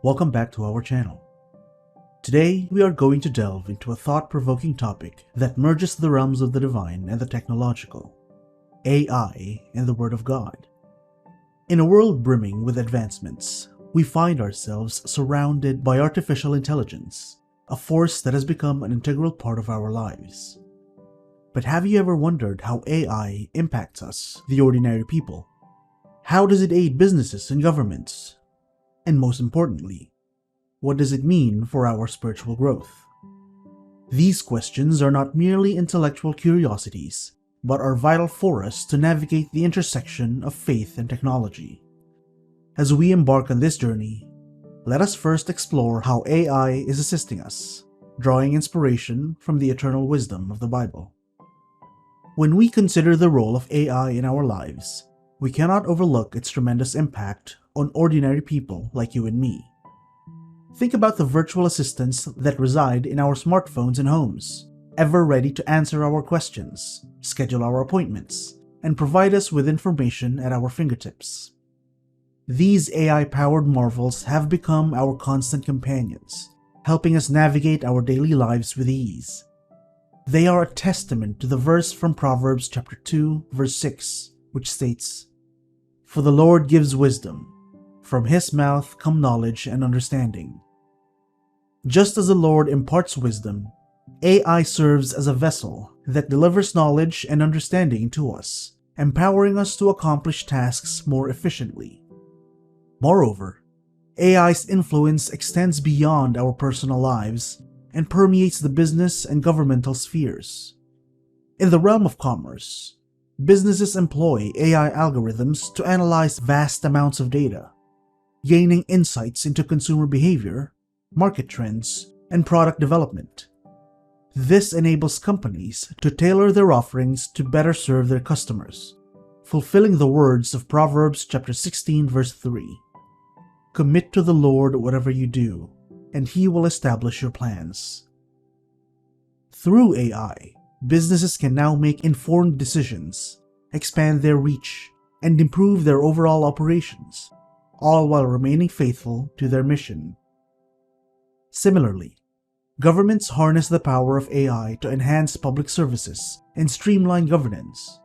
Welcome back to our channel. Today, we are going to delve into a thought-provoking topic that merges the realms of the divine and the technological, AI and the Word of God. In a world brimming with advancements, we find ourselves surrounded by artificial intelligence, a force that has become an integral part of our lives. But have you ever wondered how AI impacts us, the ordinary people? How does it aid businesses and governments? And most importantly, what does it mean for our spiritual growth? These questions are not merely intellectual curiosities, but are vital for us to navigate the intersection of faith and technology. As we embark on this journey, let us first explore how AI is assisting us, drawing inspiration from the eternal wisdom of the Bible. When we consider the role of AI in our lives, we cannot overlook its tremendous impact on ordinary people like you and me. Think about the virtual assistants that reside in our smartphones and homes, ever ready to answer our questions, schedule our appointments, and provide us with information at our fingertips. These AI-powered marvels have become our constant companions, helping us navigate our daily lives with ease. They are a testament to the verse from Proverbs chapter 2, verse 6, which states, "For the Lord gives wisdom. From his mouth come knowledge and understanding." Just as the Lord imparts wisdom, AI serves as a vessel that delivers knowledge and understanding to us, empowering us to accomplish tasks more efficiently. Moreover, AI's influence extends beyond our personal lives and permeates the business and governmental spheres. In the realm of commerce, businesses employ AI algorithms to analyze vast amounts of data, gaining insights into consumer behavior, market trends, and product development. This enables companies to tailor their offerings to better serve their customers, fulfilling the words of Proverbs chapter 16, verse 3. "Commit to the Lord whatever you do, and He will establish your plans." Through AI, businesses can now make informed decisions, expand their reach, and improve their overall operations, all while remaining faithful to their mission. Similarly, governments harness the power of AI to enhance public services and streamline governance.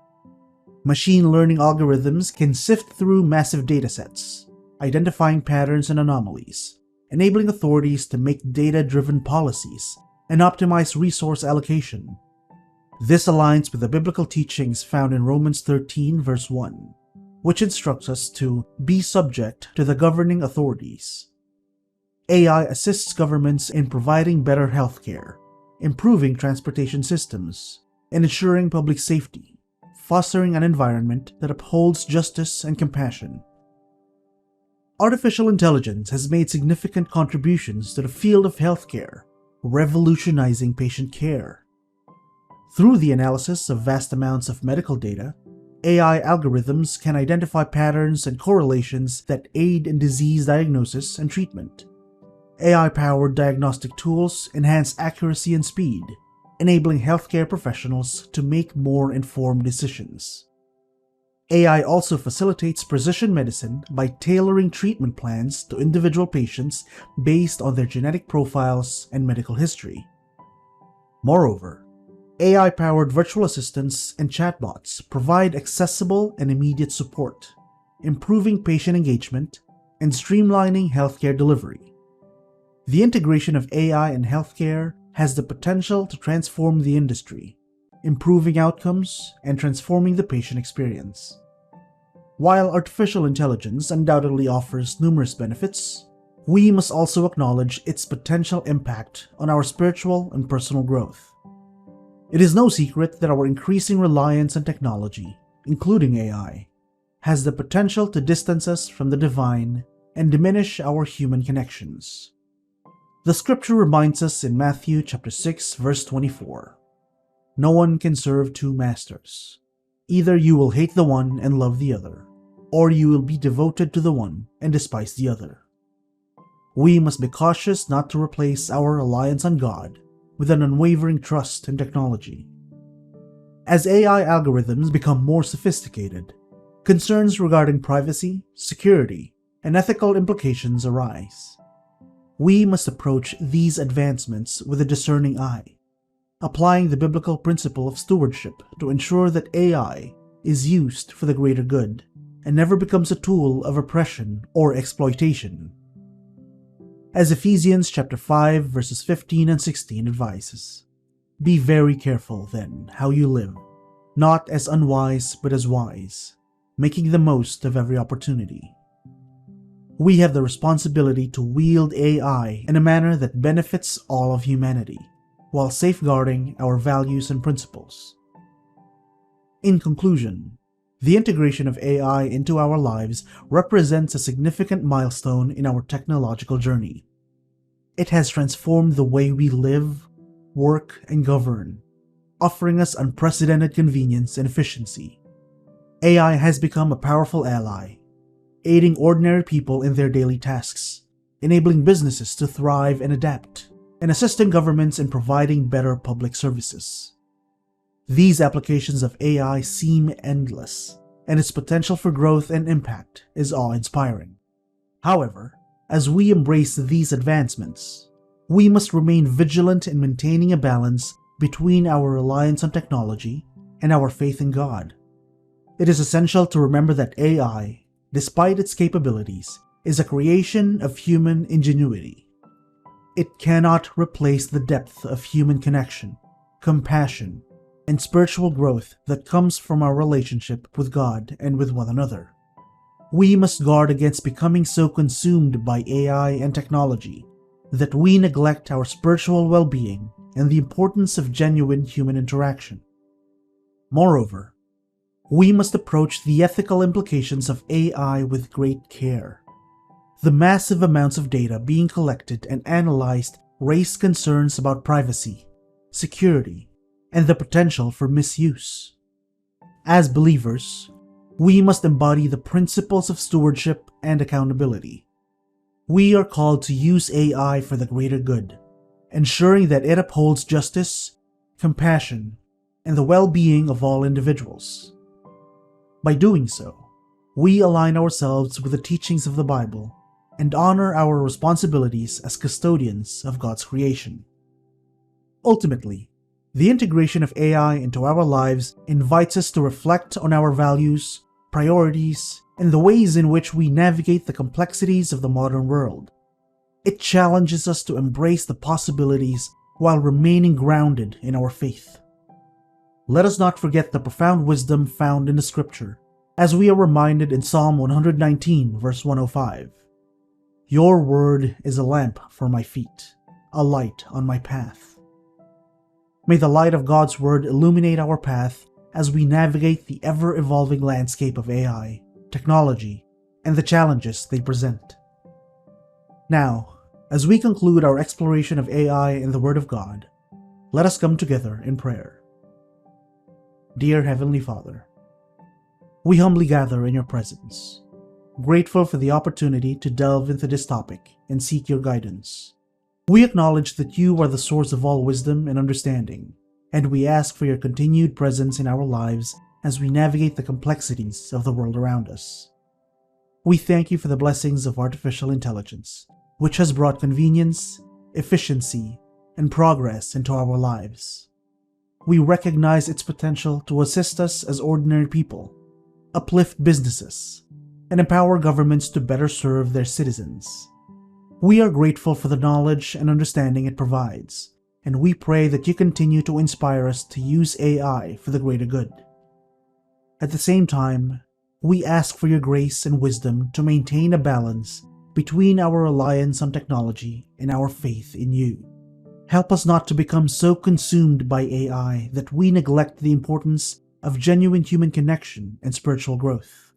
Machine learning algorithms can sift through massive datasets, identifying patterns and anomalies, enabling authorities to make data-driven policies and optimize resource allocation. This aligns with the biblical teachings found in Romans 13, verse 1. Which instructs us to be subject to the governing authorities. AI assists governments in providing better healthcare, improving transportation systems, and ensuring public safety, fostering an environment that upholds justice and compassion. Artificial intelligence has made significant contributions to the field of healthcare, revolutionizing patient care. Through the analysis of vast amounts of medical data, AI algorithms can identify patterns and correlations that aid in disease diagnosis and treatment. AI-powered diagnostic tools enhance accuracy and speed, enabling healthcare professionals to make more informed decisions. AI also facilitates precision medicine by tailoring treatment plans to individual patients based on their genetic profiles and medical history. Moreover, AI-powered virtual assistants and chatbots provide accessible and immediate support, improving patient engagement and streamlining healthcare delivery. The integration of AI in healthcare has the potential to transform the industry, improving outcomes and transforming the patient experience. While artificial intelligence undoubtedly offers numerous benefits, we must also acknowledge its potential impact on our spiritual and personal growth. It is no secret that our increasing reliance on technology, including AI, has the potential to distance us from the divine and diminish our human connections. The scripture reminds us in Matthew chapter 6, verse 24, "No one can serve two masters. Either you will hate the one and love the other, or you will be devoted to the one and despise the other." We must be cautious not to replace our reliance on God with an unwavering trust in technology. As AI algorithms become more sophisticated, concerns regarding privacy, security, and ethical implications arise. we must approach these advancements with a discerning eye, applying the biblical principle of stewardship to ensure that AI is used for the greater good and never becomes a tool of oppression or exploitation. As Ephesians chapter 5 verses 15 and 16 advises, "Be very careful then how you live, not as unwise but as wise, making the most of every opportunity." We have the responsibility to wield AI in a manner that benefits all of humanity, while safeguarding our values and principles. In conclusion, the integration of AI into our lives represents a significant milestone in our technological journey. It has transformed the way we live, work, and govern, offering us unprecedented convenience and efficiency. AI has become a powerful ally, aiding ordinary people in their daily tasks, enabling businesses to thrive and adapt, and assisting governments in providing better public services. These applications of AI seem endless, and its potential for growth and impact is awe-inspiring. However, as we embrace these advancements, we must remain vigilant in maintaining a balance between our reliance on technology and our faith in God. It is essential to remember that AI, despite its capabilities, is a creation of human ingenuity. It cannot replace the depth of human connection, compassion, and spiritual growth that comes from our relationship with God and with one another. We must guard against becoming so consumed by AI and technology that we neglect our spiritual well-being and the importance of genuine human interaction. Moreover, we must approach the ethical implications of AI with great care. The massive amounts of data being collected and analyzed raise concerns about privacy, security, and the potential for misuse. As believers, we must embody the principles of stewardship and accountability. We are called to use AI for the greater good, ensuring that it upholds justice, compassion, and the well-being of all individuals. By doing so, we align ourselves with the teachings of the Bible and honor our responsibilities as custodians of God's creation. Ultimately, the integration of AI into our lives invites us to reflect on our values, priorities, and the ways in which we navigate the complexities of the modern world. It challenges us to embrace the possibilities while remaining grounded in our faith. Let us not forget the profound wisdom found in the Scripture, as we are reminded in Psalm 119, verse 105. "Your word is a lamp for my feet, a light on my path." May the light of God's Word illuminate our path as we navigate the ever-evolving landscape of AI, technology, and the challenges they present. Now, as we conclude our exploration of AI and the Word of God, let us come together in prayer. Dear Heavenly Father, we humbly gather in your presence, grateful for the opportunity to delve into this topic and seek your guidance. We acknowledge that you are the source of all wisdom and understanding, and we ask for your continued presence in our lives as we navigate the complexities of the world around us. We thank you for the blessings of artificial intelligence, which has brought convenience, efficiency, and progress into our lives. We recognize its potential to assist us as ordinary people, uplift businesses, and empower governments to better serve their citizens. We are grateful for the knowledge and understanding it provides, and we pray that you continue to inspire us to use AI for the greater good. At the same time, we ask for your grace and wisdom to maintain a balance between our reliance on technology and our faith in you. Help us not to become so consumed by AI that we neglect the importance of genuine human connection and spiritual growth.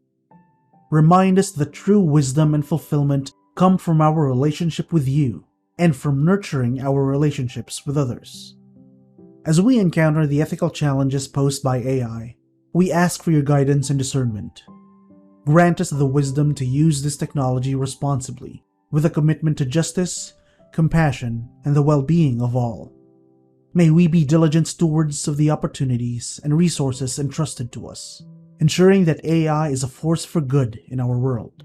Remind us that true wisdom and fulfillment come from our relationship with you and from nurturing our relationships with others. As we encounter the ethical challenges posed by AI, we ask for your guidance and discernment. Grant us the wisdom to use this technology responsibly, with a commitment to justice, compassion, and the well-being of all. May we be diligent stewards of the opportunities and resources entrusted to us, ensuring that AI is a force for good in our world.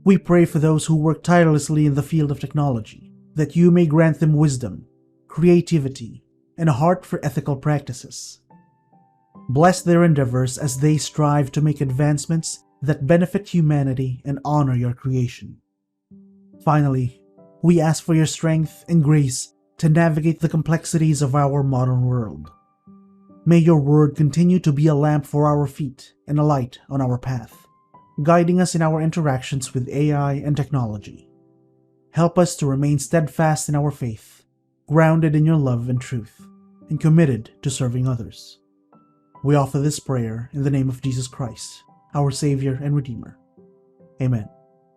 We pray for those who work tirelessly in the field of technology, that you may grant them wisdom, creativity, and a heart for ethical practices. Bless their endeavors as they strive to make advancements that benefit humanity and honor your creation. Finally, we ask for your strength and grace to navigate the complexities of our modern world. May your word continue to be a lamp for our feet and a light on our path, guiding us in our interactions with AI and technology. Help us to remain steadfast in our faith, grounded in your love and truth, and committed to serving others. We offer this prayer in the name of Jesus Christ, our Savior and Redeemer. Amen.